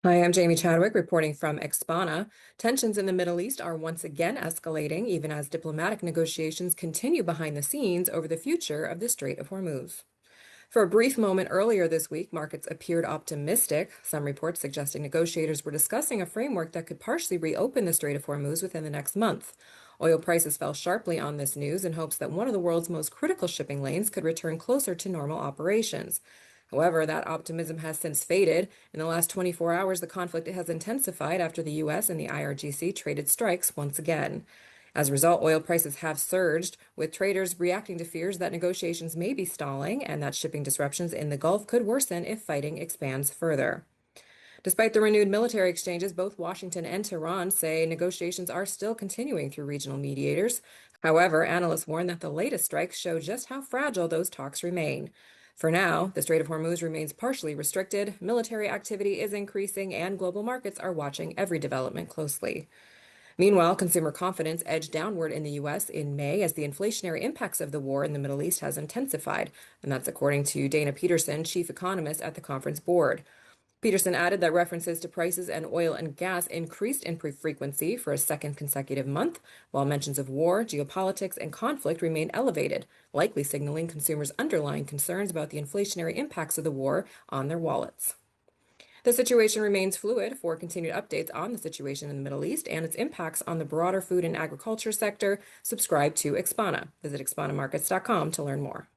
Hi, I'm Jamie Chadwick reporting from Expana. Tensions in the Middle East are once again escalating, even as diplomatic negotiations continue behind the scenes over the future of the Strait of Hormuz. For a brief moment earlier this week, markets appeared optimistic, some reports suggesting negotiators were discussing a framework that could partially reopen the Strait of Hormuz within the next month. Oil prices fell sharply on this news in hopes that one of the world's most critical shipping lanes could return closer to normal operations. However, that optimism has since faded. In the last 24 hours, the conflict has intensified after the U.S. and the IRGC traded strikes once again. As a result, oil prices have surged, with traders reacting to fears that negotiations may be stalling and that shipping disruptions in the Gulf could worsen if fighting expands further. Despite the renewed military exchanges, both Washington and Tehran say negotiations are still continuing through regional mediators. However, analysts warn that the latest strikes show just how fragile those talks remain. For now, the Strait of Hormuz remains partially restricted, military activity is increasing, and global markets are watching every development closely. Meanwhile, consumer confidence edged downward in the U.S. in May as the inflationary impacts of the war in the Middle East has intensified, and that's according to Dana Peterson, chief economist at the conference board. Peterson added that references to prices and oil and gas increased in frequency for a second consecutive month, while mentions of war, geopolitics, and conflict remained elevated, likely signaling consumers' underlying concerns about the inflationary impacts of the war on their wallets. The situation remains fluid. For continued updates on the situation in the Middle East and its impacts on the broader food and agriculture sector, subscribe to Expana. Visit expanamarkets.com to learn more.